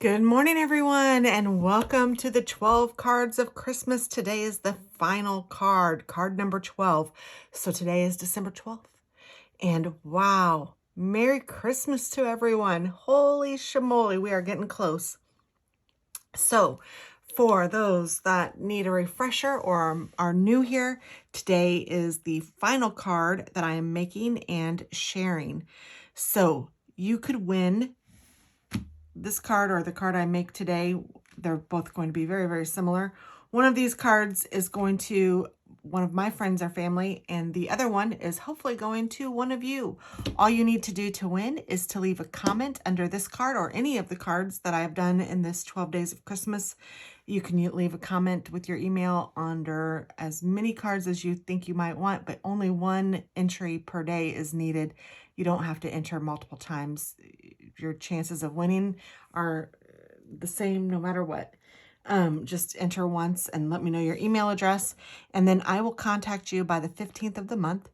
Good morning, everyone, and welcome to the 12 cards of Christmas. Today is the final card, card number 12. So today is December 12th. And wow, Merry Christmas to everyone. Holy shamoly, we are getting close. So for those that need a refresher or are new here, today is the final card that I am making and sharing. So you could win this card or the card I make today. They're both going to be very, very similar. One of these cards is going to one of my friends or family, and the other one is hopefully going to one of you. All you need to do to win is to leave a comment under this card or any of the cards that I have done in this 12 days of Christmas. You can leave a comment with your email under as many cards as you think you might want, but only one entry per day is needed. You don't have to enter multiple times. Your chances of winning are the same no matter what. Just enter once and let me know your email address, and then I will contact you by the 15th of the month,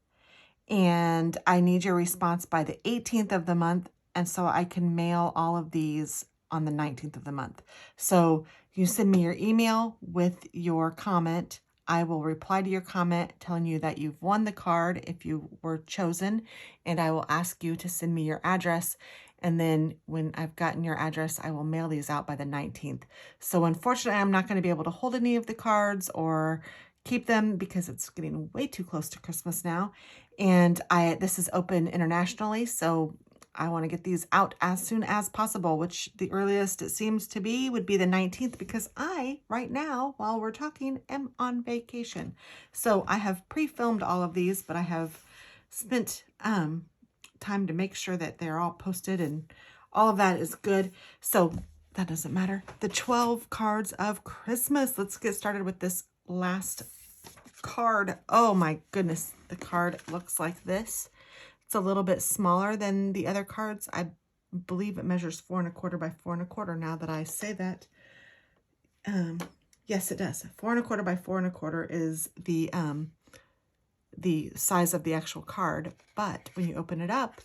and I need your response by the 18th of the month, and so I can mail all of these on the 19th of the month. So you send me your email with your comment. I will reply to your comment telling you that you've won the card if you were chosen, and I will ask you to send me your address. And then when I've gotten your address, I will mail these out by the 19th. So unfortunately, I'm not going to be able to hold any of the cards or keep them because it's getting way too close to Christmas now. And this is open internationally, so I want to get these out as soon as possible, which the earliest it seems to be would be the 19th, because I, right now, while we're talking, am on vacation. So I have pre-filmed all of these, but I have spent time to make sure that they're all posted and all of that is good. So that doesn't matter. The 12 cards of Christmas. Let's get started with this last card. Oh my goodness. The card looks like this. It's a little bit smaller than the other cards. I believe it measures 4 1/4 by 4 1/4 now that I say that. Yes, it does. 4 1/4 by 4 1/4 is the size of the actual card, but when you open it up,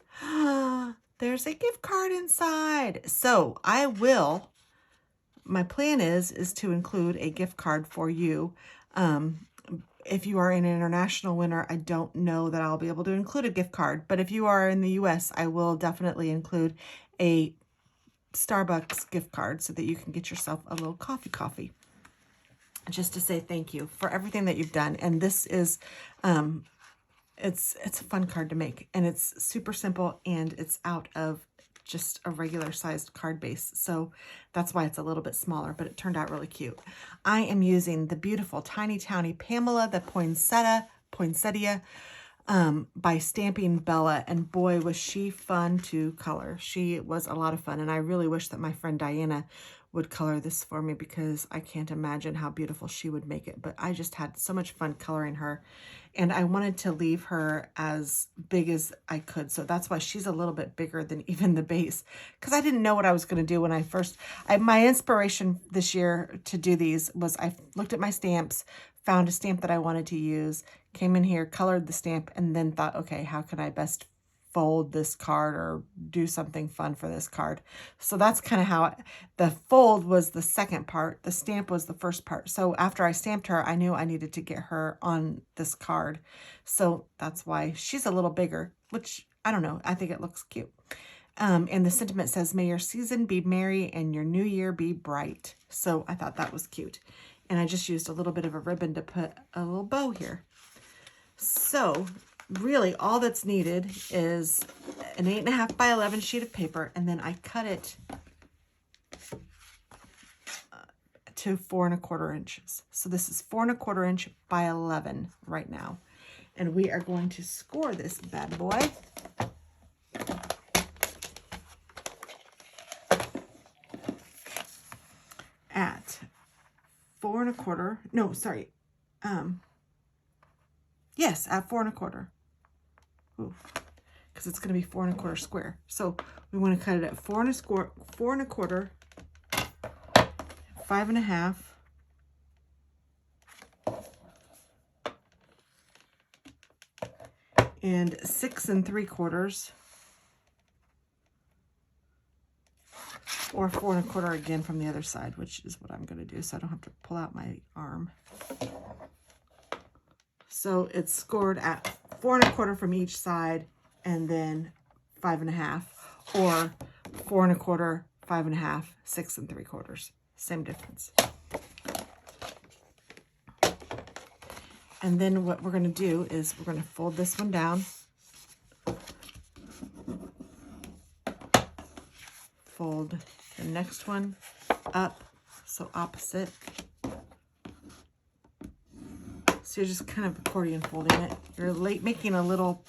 there's a gift card inside. So my plan is to include a gift card for you. If you are an international winner, I don't know that I'll be able to include a gift card, but if you are in the US, I will definitely include a Starbucks gift card so that you can get yourself a little coffee. Just to say thank you for everything that you've done. And this is, it's a fun card to make, and it's super simple, and it's out of just a regular sized card base. So that's why it's a little bit smaller, but it turned out really cute. I am using the beautiful Tiny Townie Pamela, the poinsettia, by Stamping Bella, and boy, was she fun to color. She was a lot of fun, and I really wish that my friend Diana would color this for me, because I can't imagine how beautiful she would make it. But I just had so much fun coloring her, and I wanted to leave her as big as I could. So that's why she's a little bit bigger than even the base, because I didn't know what I was going to do when I first, my inspiration this year to do these was I looked at my stamps, found a stamp that I wanted to use, came in here, colored the stamp, and then thought, okay, how can I best fold this card or do something fun for this card? So that's kind of how the fold was the second part. The stamp was the first part. So after I stamped her, I knew I needed to get her on this card. So that's why she's a little bigger, which I don't know. I think it looks cute. And the sentiment says, may your season be merry and your new year be bright. So I thought that was cute. And I just used a little bit of a ribbon to put a little bow here. So really all that's needed is an 8.5 by 11 sheet of paper, and then I cut it to 4 1/4 inches. So this is 4 1/4 inch by 11 right now. And we are going to score this bad boy. At 4 1/4, no, sorry. Yes, at 4 1/4. Because it's going to be 4 1/4 square. So we want to cut it at 4 1/4, 5.5, and 6 3/4, or 4 1/4 again from the other side, which is what I'm going to do, so I don't have to pull out my arm. So it's scored at 4 1/4 from each side, and then 5 1/2, or 4 1/4, 5 1/2, 6 3/4. Same difference. And then what we're going to do is we're going to fold this one down, fold the next one up, so opposite. So you're just kind of accordion folding it. You're making a little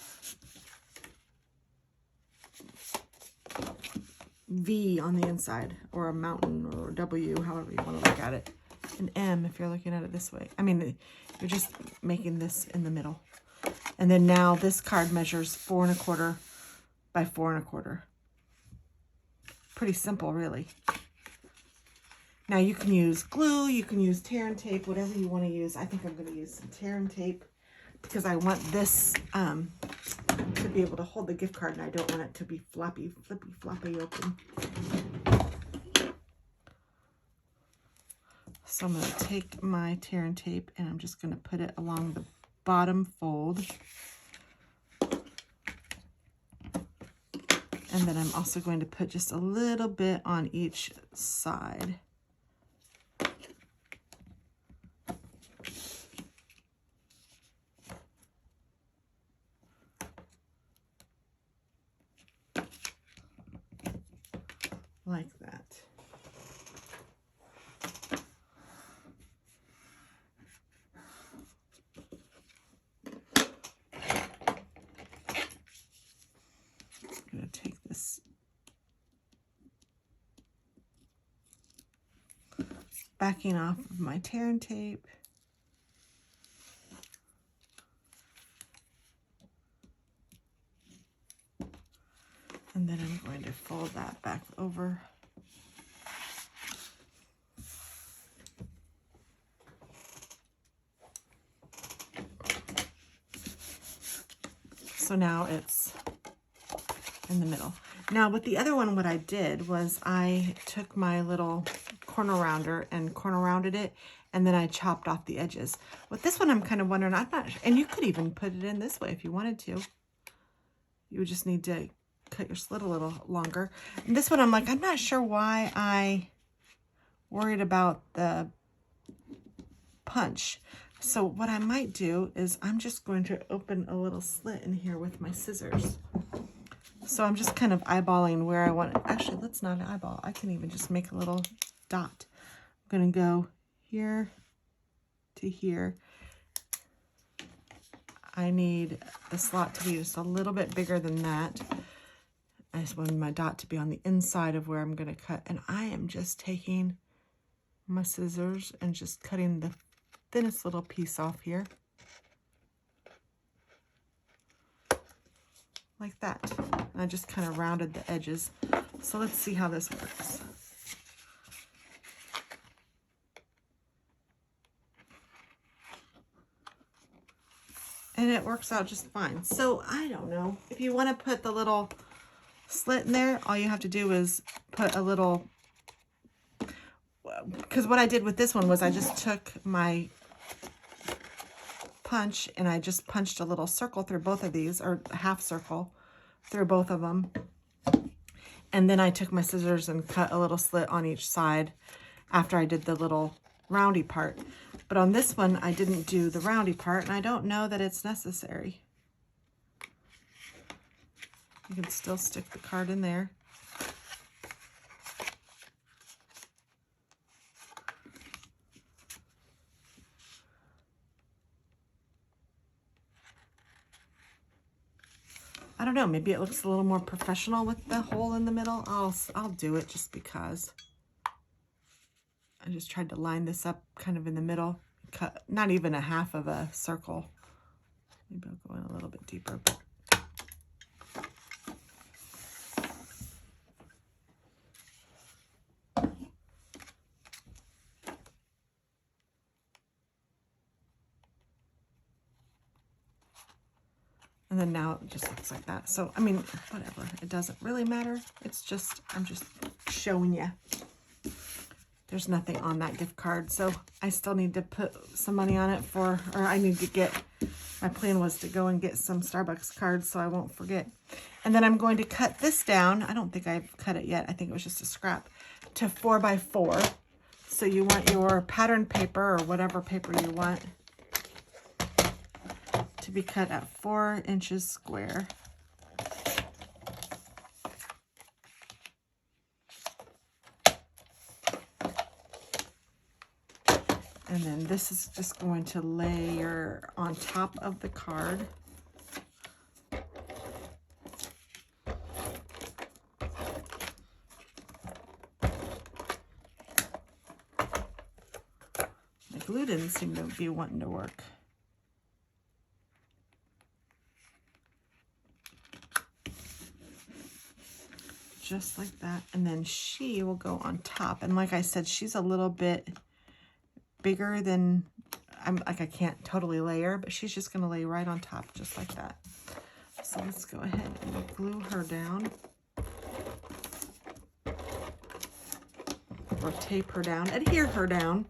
V on the inside, or a mountain, or a W, however you want to look at it. An M if you're looking at it this way. I mean, you're just making this in the middle. And then now this card measures 4 1/4 by 4 1/4. Pretty simple, really. Now you can use glue, you can use tear and tape, whatever you want to use. I think I'm going to use some tear and tape because I want this to be able to hold the gift card, and I don't want it to be flippy open. So I'm going to take my tear and tape and I'm just going to put it along the bottom fold. And then I'm also going to put just a little bit on each side. Like that. I'm going to take this backing off of my tear and tape. And then I'm going to fold that back over. So now it's in the middle. Now with the other one, what I did was I took my little corner rounder and corner rounded it, and then I chopped off the edges. With this one, I'm kind of wondering, I'm not, and you could even put it in this way if you wanted to. You would just need to cut your slit a little longer. And this one, I'm like, I'm not sure why I worried about the punch. So what I might do is I'm just going to open a little slit in here with my scissors. So I'm just kind of eyeballing where I want it. Actually, let's not eyeball. I can even just make a little dot. I'm going to go here to here. I need the slot to be just a little bit bigger than that. I just want my dot to be on the inside of where I'm going to cut. And I am just taking my scissors and just cutting the thinnest little piece off here. Like that. And I just kind of rounded the edges. So let's see how this works. And it works out just fine. So I don't know. If you want to put the little slit in there, all you have to do is put a little, because what I did with this one was I just took my punch and I just punched a little circle through both of these, or a half circle through both of them. And then I took my scissors and cut a little slit on each side after I did the little roundy part. But on this one, I didn't do the roundy part, and I don't know that it's necessary. You can still stick the card in there. I don't know, maybe it looks a little more professional with the hole in the middle. I'll do it just because. I just tried to line this up kind of in the middle, cut not even a half of a circle. Maybe I'll go in a little bit deeper. But and then now it just looks like that. So, I mean, whatever. It doesn't really matter. It's just, I'm just showing you. There's nothing on that gift card, so I still need to put some money on it or I need to get, my plan was to go and get some Starbucks cards so I won't forget. And then I'm going to cut this down. I don't think I've cut it yet. I think it was just a scrap to 4x4. So you want your pattern paper or whatever paper you want to be cut at 4 inches square. And then this is just going to layer on top of the card. The glue didn't seem to be wanting to work. Just like that. And then she will go on top. And like I said, she's a little bit bigger than, I can't totally layer, but she's just going to lay right on top just like that. So let's go ahead and glue her down. Or tape her down, adhere her down.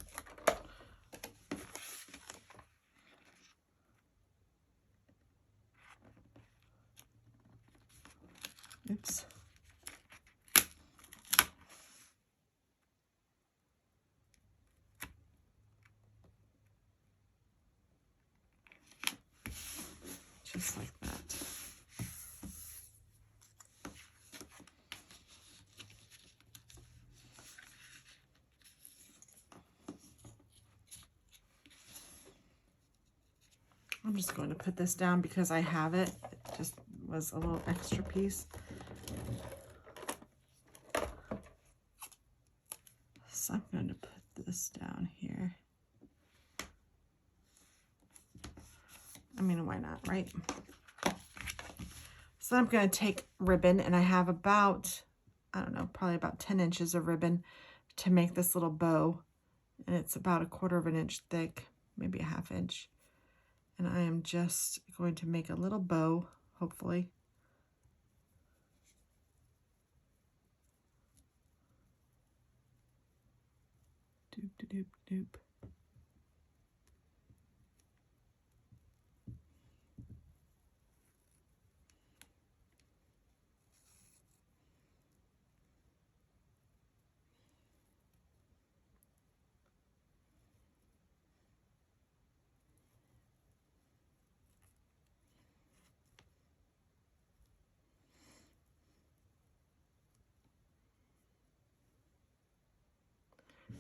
Oops. Just like that. I'm just going to put this down because I have it. It just was a little extra piece. So I'm going to put this down here. I mean, why not, right? So I'm going to take ribbon, and I have about, I don't know, probably about 10 inches of ribbon to make this little bow. And it's about 1/4 inch thick, maybe a 1/2 inch. And I am just going to make a little bow, hopefully. Doop, doop, doop.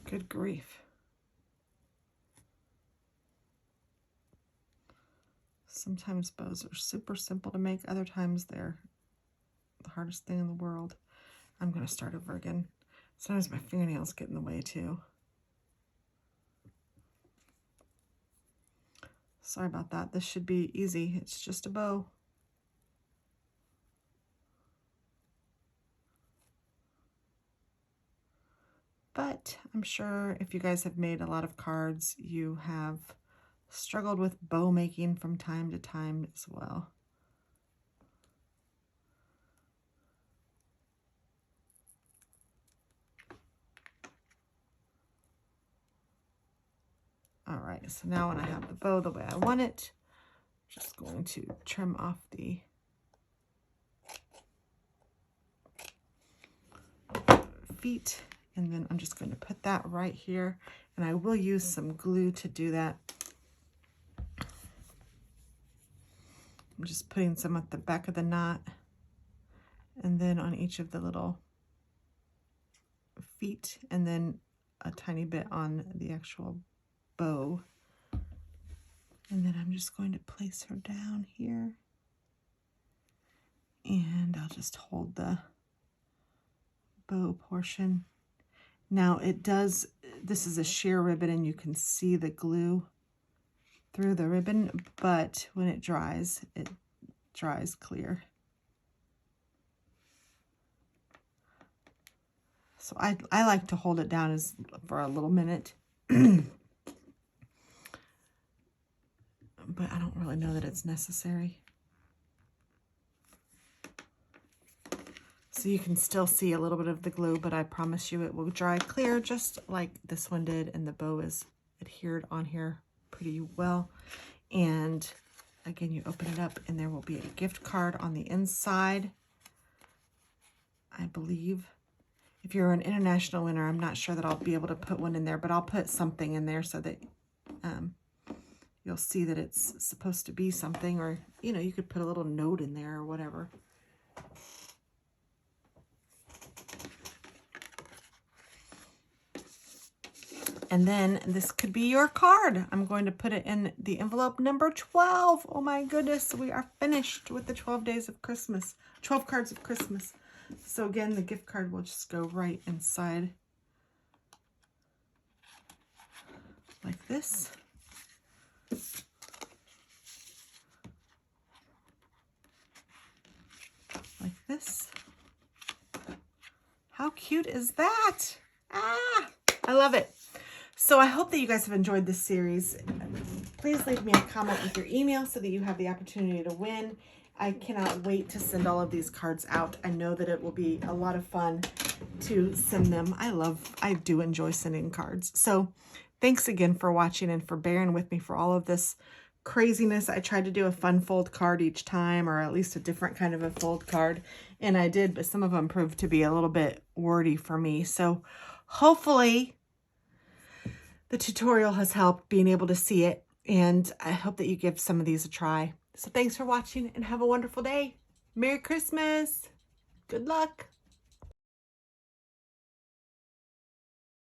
Good grief. Sometimes bows are super simple to make. Other times they're the hardest thing in the world. I'm going to start over again. Sometimes my fingernails get in the way too. Sorry about that. This should be easy. It's just a bow. But I'm sure if you guys have made a lot of cards, you have struggled with bow making from time to time as well. All right, so now when I have the bow the way I want it, I'm just going to trim off the feet, and then I'm just going to put that right here, and I will use some glue to do that. I'm just putting some at the back of the knot, and then on each of the little feet, and then a tiny bit on the actual bow. And then I'm just going to place her down here, and I'll just hold the bow portion. Now it does, this is a sheer ribbon, and you can see the glue through the ribbon, but when it dries clear. So I like to hold it down for a little minute. But I don't really know that it's necessary. So you can still see a little bit of the glue, but I promise you it will dry clear just like this one did, and the bow is adhered on here pretty well. And again, you open it up and there will be a gift card on the inside, I believe. If you're an international winner, I'm not sure that I'll be able to put one in there, but I'll put something in there so that you'll see that it's supposed to be something, or, you know, you could put a little note in there or whatever. And then this could be your card. I'm going to put it in the envelope number 12. Oh my goodness, we are finished with the 12 days of Christmas, 12 cards of Christmas. So again, the gift card will just go right inside like this. Like this. How cute is that? Ah, I love it. So I hope that you guys have enjoyed this series. Please leave me a comment with your email so that you have the opportunity to win. I cannot wait to send all of these cards out. I know that it will be a lot of fun to send them. I do enjoy sending cards. So thanks again for watching and for bearing with me for all of this craziness. I tried to do a fun fold card each time, or at least a different kind of a fold card. And I did, but some of them proved to be a little bit wordy for me. So hopefully the tutorial has helped being able to see it, and I hope that you give some of these a try. So thanks for watching and have a wonderful day. Merry Christmas. Good luck.